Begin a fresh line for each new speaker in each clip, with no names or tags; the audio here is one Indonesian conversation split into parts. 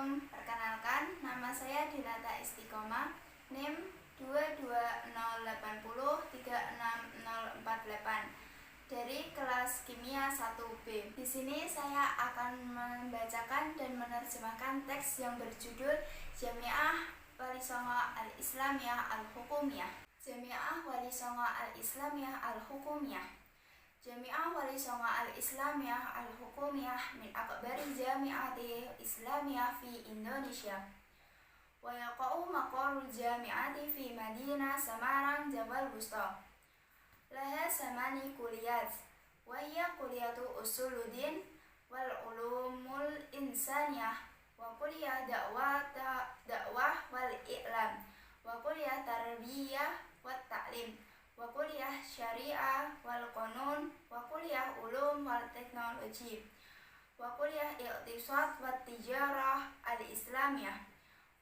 Assalamualaikum, perkenalkan nama saya Dinata Istiqomah, NIM 22080360048 dari kelas Kimia 1B. Di sini saya akan membacakan dan menerjemahkan teks yang berjudul Jamiah Wali Songo Al-Islamiyah Al-Hukumiyah. Jamiah Wali Songo Al-Islamiyah Al-Hukumiyah. Jamiah Wali Songo Al-Islamiyah Al-Hukumiyah min akbari jami'ati Islamiyah fi Indonesia. Wa yaqa'u maqarul jami'ati fi Madinah Samarang Jabal Wusta. Laha samani kuliyat wa hiya kuliyatu usuluddin wal ulumul insaniyah wa kuliyah dakwah wal i'lam wa kuliyah tarbiyah wat ta'lim wa kuliyah syariah wal qanun wa kuliyah ulum wal teknologi wa kuliyah iqtisad wat tijarah al islamiyah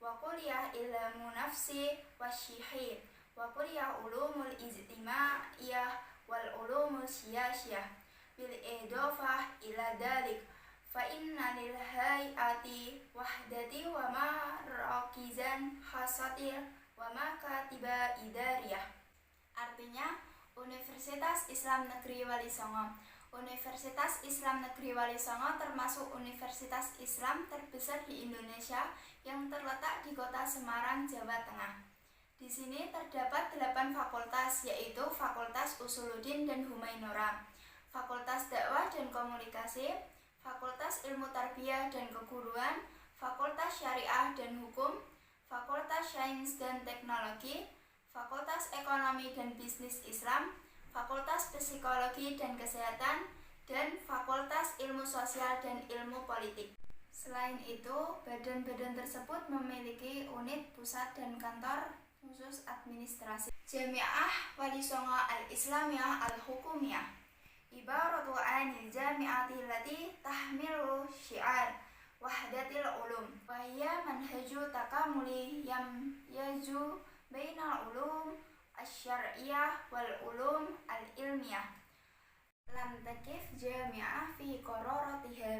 wa kuliyah ilmu nafsi wasyihih wa kuliyah ulumul ijtimaiyah wal ulumul siyasiyah bil idofah ila dalik fa inna lil hayati wahdati wa marakizan khasatir wa makatiba idariyah. Artinya, Universitas Islam Negeri Wali Songo. Universitas Islam Negeri Wali Songo termasuk universitas Islam terbesar di Indonesia yang terletak di kota Semarang, Jawa Tengah. Di sini terdapat 8 fakultas, yaitu Fakultas Usuluddin dan Humainora, Fakultas Dakwah dan Komunikasi, Fakultas Ilmu Tarbiyah dan Keguruan, Fakultas Syariah dan Hukum, Fakultas Sains dan Teknologi, Fakultas Ekonomi dan Bisnis Islam, Fakultas Psikologi dan Kesehatan, dan Fakultas Ilmu Sosial dan Ilmu Politik. Selain itu, badan-badan tersebut memiliki unit pusat dan kantor khusus administrasi. Jamiah Wali Songo Al-Islamiyah Al-Hukumiyah ibaratu anil jami'ati allati tahmilu syiar wahdatil ulum wa hiya manhaju takamuli yamyaju bainal ulum asy-syar'iyyah wal ulum al-ilmiyah. Lam takif jami'ah fi qararatiha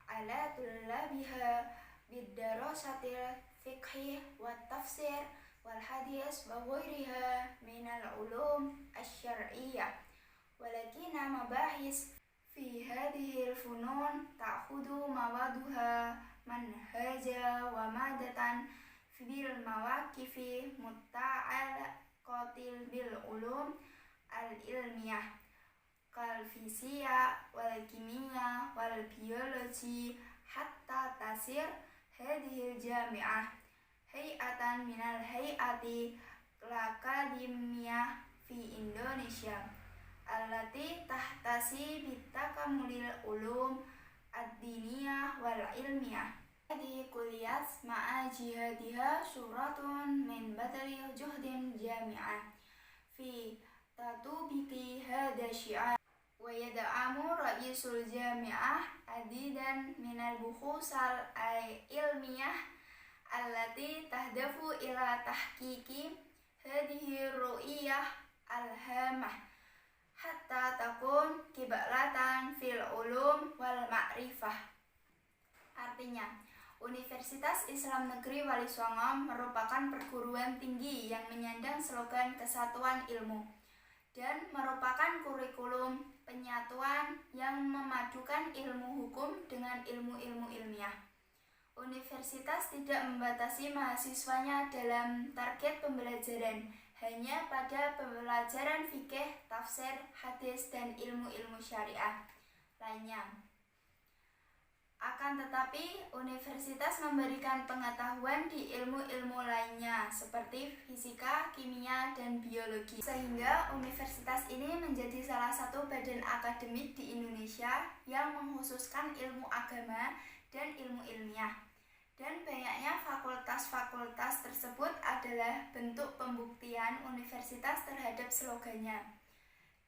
ala tullabiha bid-darasatil fiqhi wat tafsir wal hadis wa ghairiha minal ulum asy-syar'iyyah. Walakina mabahis fi hadhihi al-funun ta'khudhu mawaduha manhaja wa madatan bil mawaqifi mutta'alaqatil bil ulum al-ilmiyah kal fisika wal kimia wal biologi hatta tasir hadhihi jami'ah hay'atan minal hay'ati al-akademiyah fi Indonesia allati tahtasi bitakamulil ulum ad-diniyah wal ilmiyah. Di kuliah ma'a jihadiha suratun min badali juhdin jami'ah fi tatubiki hada syi'ar wa yada'amu ra'isul jami'ah adidan minal bukhusal ilmiyah allati tahdafu ila tahqiqi hadihi ru'iyah alhamah hatta takun kibalatan fil ulum wal ma'rifah. Artinya, Universitas Islam Negeri Wali Songo merupakan perguruan tinggi yang menyandang slogan kesatuan ilmu dan merupakan kurikulum penyatuan yang memadukan ilmu hukum dengan ilmu-ilmu ilmiah. Universitas tidak membatasi mahasiswanya dalam target pembelajaran, hanya pada pembelajaran fikih, tafsir, hadis, dan ilmu-ilmu syariah lainnya. Akan tetapi, universitas memberikan pengetahuan di ilmu-ilmu lainnya seperti fisika, kimia, dan biologi. Sehingga universitas ini menjadi salah satu badan akademik di Indonesia yang mengkhususkan ilmu agama dan ilmu ilmiah. Dan banyaknya fakultas-fakultas tersebut adalah bentuk pembuktian universitas terhadap slogannya.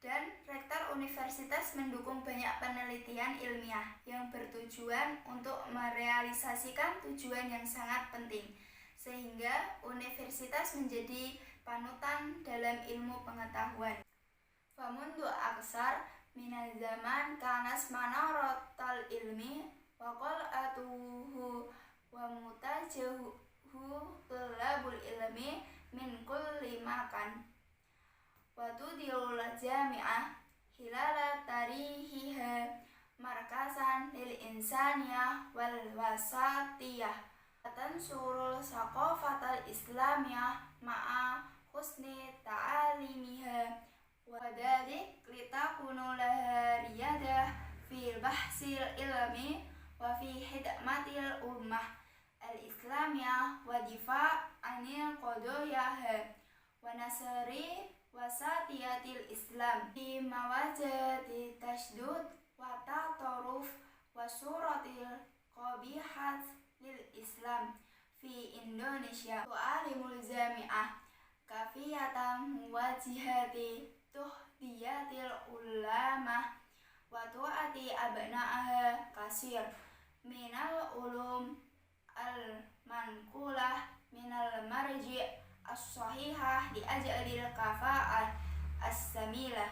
Dan rektor universitas mendukung banyak penelitian ilmiah yang bertujuan untuk merealisasikan tujuan yang sangat penting, sehingga universitas menjadi panutan dalam ilmu pengetahuan. Famundu aksar minal zaman kanas manaratal ilmi wa qal'atuhu wa ilmi min kulli makan. Wa tudilul jami'ah hilala tarihiha markasan lil insaniyah wal wasatiyah. Tansurul saqafatal islamiyah ma'a husni ta'alimiha wa dhalik litakunu laha riyadah fil bahsil ilmi wa fi hidmatil ummah al-islamiyah wa difa' anil qadoyaha wa nasri wasatiyatil islam fi mawajati tashdud wa ta'taruf wa suratil qabihat lil Islam fi Indonesia wa alimul jami'ah kafiyatan muwajihati tuhdiyatil ulama wa tu'ati abna'aha kasir minal ulum al mankulah minal marji' as-sahihah li ajlil kafa'ah as-samilah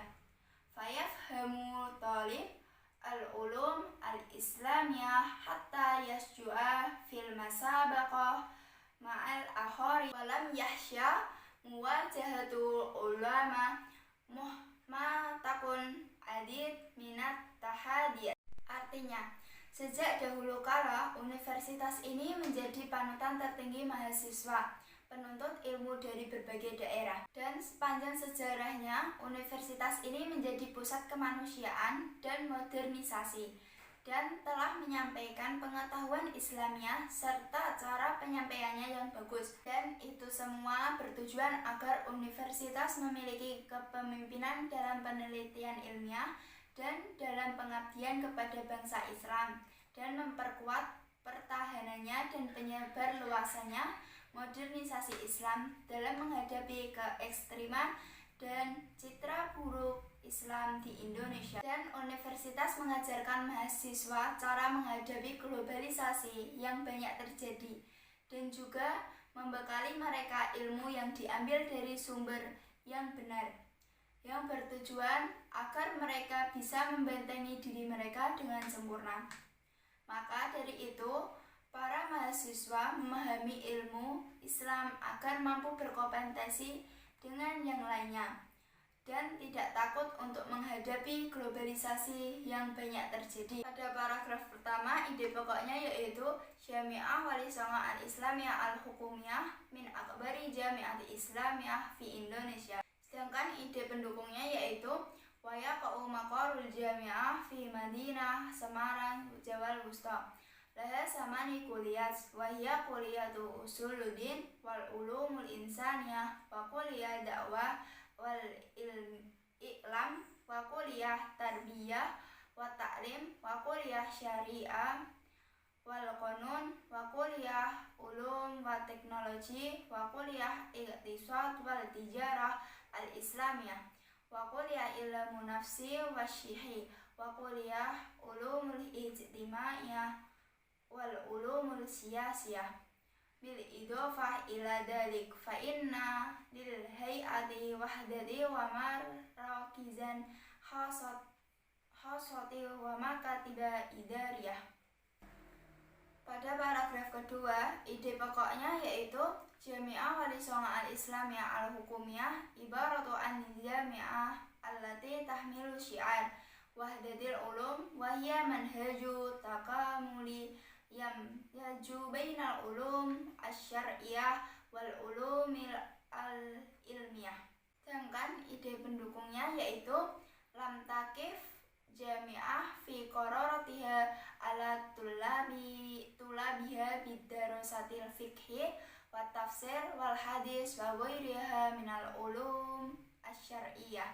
fayafhamu talib al-ulum al-islamiyah hatta yasju'a fil masabaqah ma'al akhari walam yahsya muwajahatul ulama muhma takun adid minat tahadiyat. Artinya, sejak dahulu kala universitas ini menjadi panutan tertinggi mahasiswa penuntut ilmu dari berbagai daerah, dan sepanjang sejarahnya universitas ini menjadi pusat kemanusiaan dan modernisasi dan telah menyampaikan pengetahuan Islamiyah serta cara penyampaiannya yang bagus, dan itu semua bertujuan agar universitas memiliki kepemimpinan dalam penelitian ilmiah dan dalam pengabdian kepada bangsa Islam dan memperkuat pertahanannya dan penyebar luasannya modernisasi Islam dalam menghadapi keekstriman dan citra buruk Islam di Indonesia. Dan universitas mengajarkan mahasiswa cara menghadapi globalisasi yang banyak terjadi dan juga membekali mereka ilmu yang diambil dari sumber yang benar, yang bertujuan agar mereka bisa membentengi diri mereka dengan sempurna. Maka dari itu, para mahasiswa memahami ilmu Islam agar mampu berkompetensi dengan yang lainnya dan tidak takut untuk menghadapi globalisasi yang banyak terjadi. Pada paragraf pertama, ide pokoknya yaitu Jami'ah Wali Songo Al-Islamiyah Al-Hukumiyah min akbari Jami'ati Islamiyah fi Indonesia. Sedangkan ide pendukungnya yaitu Waya Ka'u Maqarul Jami'ah fi Madinah Semarang Jawal Wusta. Laha samani kuliyat wahya kuliyatu usuluddin wal ulumul insaniyah wa kuliyah dakwah wal i'lam wa kuliyah tarbiyah wa ta'lim wa kuliyah syariah wal qanun wa kuliyah ulum wa teknologi wa kuliyah iqtisad wal tijarah al islamiyah wa kuliyah ilmu nafsi wa syihi wa kuliyah ulumul ijtimaiyah wal ulumul siyasiyah bil idofah ila dalik fa inna lil hay'ati wahdati wa marakizan khasati wa makatiba idariyah. Pada paragraf kedua, ide pokoknya yaitu Jami'ah Wali Songo Al-Islamiyah Al-Hukumiyah ibaratu an jami'ah allati tahmilu syiar wahdatil ulum wa hiya manhaju takamuli yaju bainal ulum asy-syar'iyyah wal ulumil al-ilmiyah. Sedangkan ide pendukungnya yaitu lam takif jami'ah fi qararatiha ala tulabiha bidarasatil fiqhi wa tafsir wal hadis wa ghairiha minal ulum asy-syar'iyyah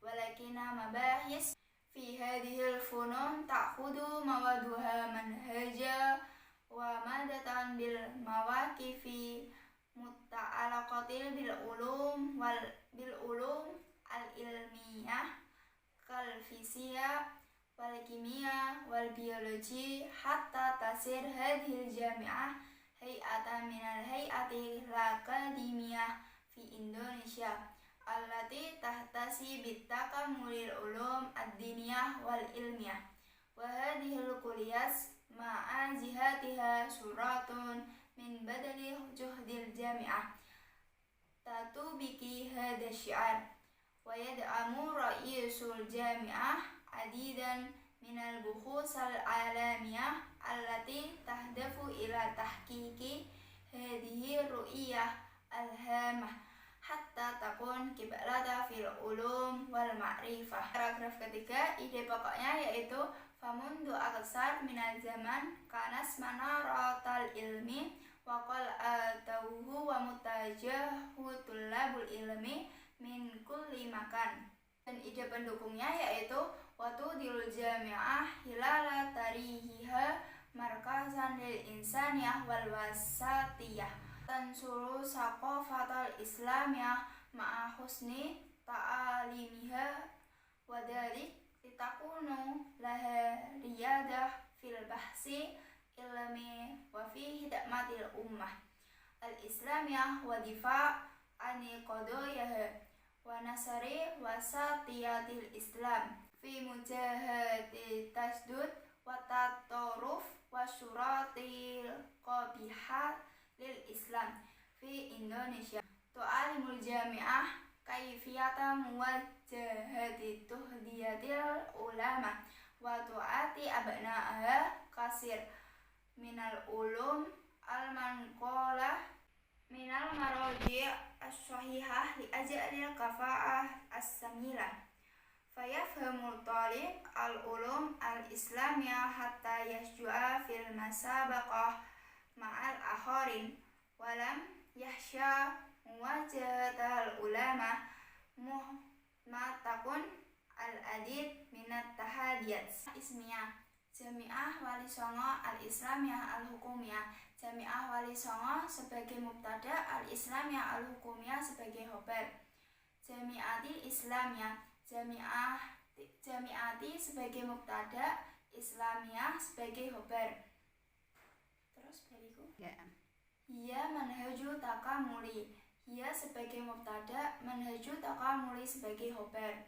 walakina mabahis fi hadhil funun ta'khudu mawaduha manhaja wa madatan bil mawaqifi mutta'alaqatil bil ulum al ilmiyah kal fisika wal kimia wal biologi hatta tasir hadhil jami'ah hay'atan minal hay'ati al-akademiyah fi Indonesia allati tahtasi bitakamulil ulum ad-diniyah wal ilmiyah wa hadhil kuliyas ma'a jihatiha suratun min badali juhdil jami'ah tatubiki hadha syiar wa yad'amu ra'isul jami'ah adidan minal buhusal alamiyah allati tahdafu ila tahqiqi hadhihi ru'iyah alhamah hatta takun kibalata fil ulum wal ma'rifah. Paragraf ketiga, ide pokoknya yaitu famundu aksar minal zaman kanas manaratal ilmi wa qal atauhu wa mutajahu tullabul ilmi min kulli makan. Dan ide pendukungnya yaitu watudil jami'ah hilala tarihiha markazan lil insaniyah wal wasatiyah tansuru saqafatal islamiyah ma'a husni ta'alimiha wa dhalik litakunu laha riyadah fil bahsi ilmi wa fi hidmatil ummah al-islamiyah wa difa' ani qadayah wa nasari wasatiyatil islam fi mujahati tasdud wa tataruf wa syuratil qabihat lil Islam fi Indonesia. Tu'alimul jami'ah kaifiyata muwajjahati tuhdiyatil ulama wa tu'ati abna'aha kasir minal ulum al-manqalah minal maraji' as-sahihah li ajlil kafa'ah as-samilah fayafhamul talib al-ulum al-islamiyah hatta yasju'a fil masabaqah ma'al akharin walam yahsya muwajahatal ulama muhmatakun al-adid minat tahadiyat ismiyah Jami'ah Wali Songo al-Islamiyah al-Hukumiyah. Jami'ah Wali Songo sebagai mubtada, al-Islamiyah al-Hukumiyah sebagai khobar. Jami'atil Islamiyah, Jami'ati sebagai mubtada, Islamiyah sebagai khobar. Terus bariku. Hiya manhaju takamuli. Hiya sebagai mubtada, manhaju takamuli sebagai khobar.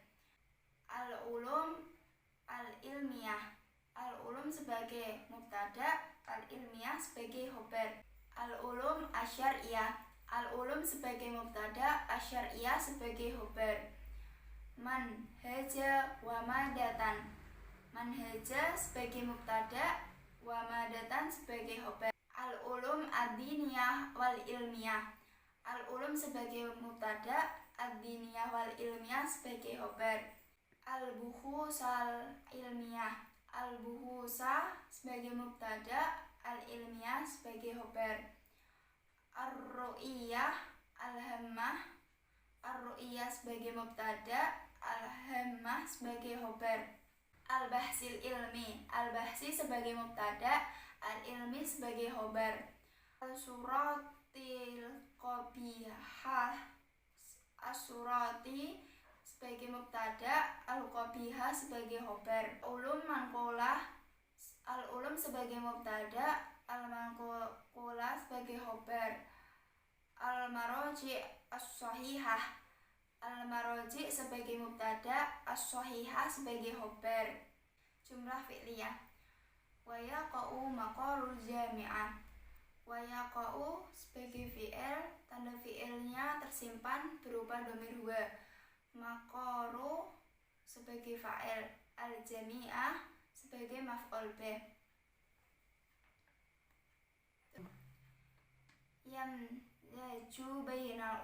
Al-ulum al-ilmiyah. Al-ulum sebagai mubtada, al-ilmiyah sebagai khobar. Al-ulum asyariyah. Al-ulum sebagai mubtada, asyariyah sebagai khobar. Manhaja wa madatan. Manhaja sebagai mubtada, wa madatan sebagai khobar. Al-ulum ad-diniyah wal ilmiyah. Al-ulum sebagai mubtada, ad-diniyah wal ilmiyah sebagai khobar. Al-buhusal ilmiyah. Al-buhusa sebagai mubtada, al-ilmiyah sebagai khobar. Ar-ru'iyah al-hammah. Ar-ru'iyah sebagai mubtada, al-hammah sebagai khobar. Al-bahsil ilmi. Al-bahsi sebagai mubtada, al-ilmi sebagai khobar. Al-suratil qabihah. As-surati sebagai mubtada, al-qabihah sebagai khobar. Ulum manqulah. Al-ulum sebagai mubtada, al-manqulah sebagai khobar. Al-maraji' as-sahihah. Al-maraji' sebagai mubtada, as-sahihah sebagai khobar. Jumlah fi'liyah. Wa yaqa'u maqarul jami'ah. Wa yaqa'u sebagai fi'il, tanda fi'ilnya tersimpan berupa dhamir huwa. Maqaru sebagai fa'il, al-jami'ah sebagai maf'ul bih. Yang yaju bainal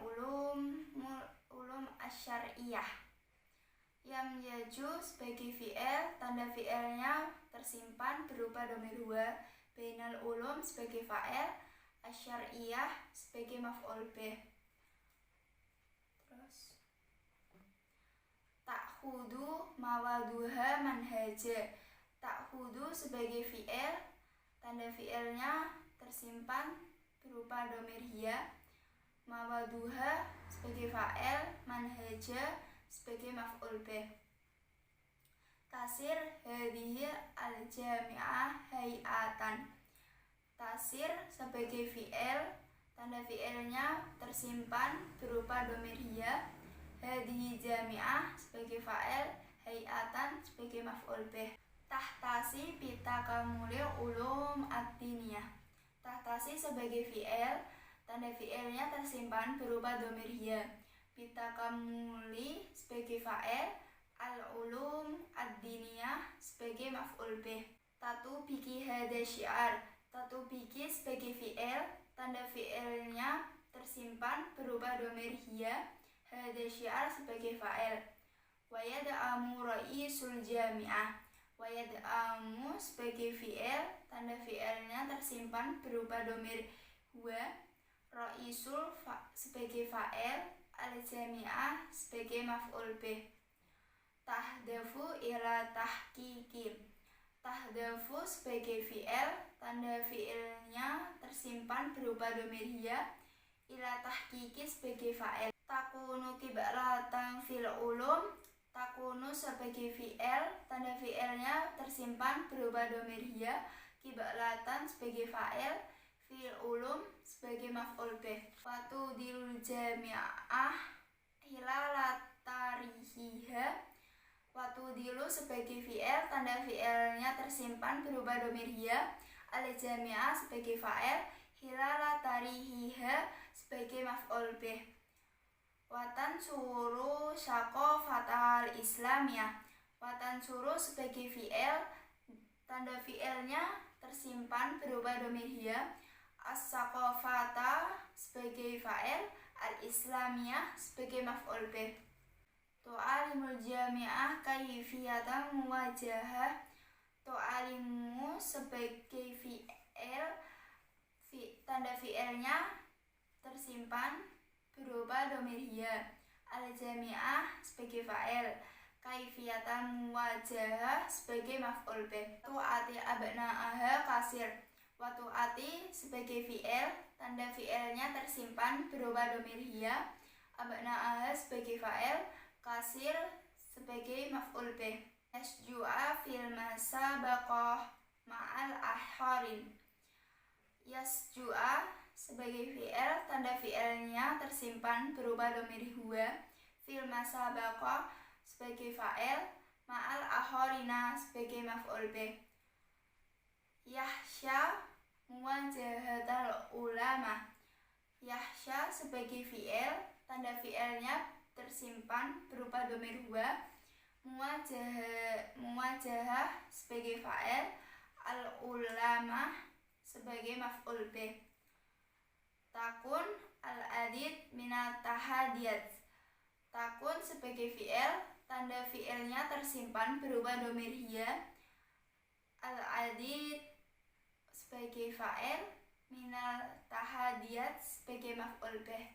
ulum asyariyah. Yang yaju sebagai fi'il, tanda fi'ilnya tersimpan berupa dhamir huwa. Bainal ulum sebagai fa'il, asyariyah sebagai maf'ul bih. Terus ta'khudu mawaduha manhaja. Ta'khudu sebagai fi'il, tanda fi'ilnya tersimpan berupa dhamir hiya. Mawaduha sebagai fa'il, manhaja sebagai maf'ul bih. Tasir hadhihi al-jami'ah hay'atan. Tasir sebagai fi'il, tanda fi'ilnya tersimpan berupa dhamir hiya. Hadhihi jami'ah sebagai fa'il, hay'atan sebagai maf'ul bih. Tahtasi bitakamulil ulum ad-diniyah. Tahtasi sebagai fi'il, tanda fi'ilnya tersimpan berupa dhamir hiya. Bitakamuli sebagai fa'il, al-ulum ad-diniyah sebagai maf'ul bih. Tatu biki hada syiar, tatu biki sebagai fi'il, tanda fi'ilnya tersimpan berupa dhamir hiya, hada syiar sebagai fa'il. Wayad'amu ra'isul jami'ah, wayad'amu sebagai fi'il, tanda fi'ilnya tersimpan berupa dhamir huwa, ra'isul sebagai fa'il, al-jami'ah sebagai maf'ul bih. Tahdafu ila tahqiqi, tahdafu sebagai fi'il, tanda fi'ilnya tersimpan berupa dhamir hiya, ila tahqiqi sebagai fa'il. Takunu kibaratan fil ulum, takunu sebagai fi'il, tanda fi'ilnya tersimpan berupa dhamir hiya, kibaratan sebagai fa'il, fil ulum sebagai maf'ul bih. Watu dilul jami'ah hilalat tarihiha, watu dilu sebagai fi'il, tanda fi'ilnya tersimpan berupa dhamir hiya, al jami'ah sebagai fa'il, hilalat tarihiha sebagai maf'ul bih. Watan suru syaqafatal islamiyah, watan suru sebagai fi'il, tanda fi'ilnya tersimpan berupa dhamir hiya, as-saqafata sebagai fa'il, al-islamiyah sebagai maf'ul bih. Tu'alimul jami'ah kaifiyatan muwajahah, tu'alimu sebagai fi'il, tanda fi'ilnya tersimpan berupa dhamir hiya, al-jami'ah sebagai fa'il, kaifiyatan muwajahah sebagai maf'ul bih. Tu'ati abna'aha kasir, watu'ati sebagai fi'il, tanda fi'ilnya tersimpan berupa dhamir hiya, abna'aha sebagai fa'il, kasir sebagai maf'ul bih. Yasju'a fil masabaqah ma'al ahharin, yasju'a sebagai fi'il, tanda fi'ilnya tersimpan berupa dhamir huwa, fil masabaqah sebagai fa'il, ma'al ahharina sebagai maf'ul bih. Yahsya muwajahatal ulama, yahsya sebagai fi'il, tanda fi'ilnya tersimpan berupa dhamir huwa, muwajahah sebagai fa'il, al-ulama sebagai maf'ul bih. Takun al-adid minat tahadiyat, takun sebagai fi'il, tanda fi'ilnya tersimpan berupa dhamir hiya, al-adid sebagai fa'il, minal tahadiyat sebagai maf'ul bih.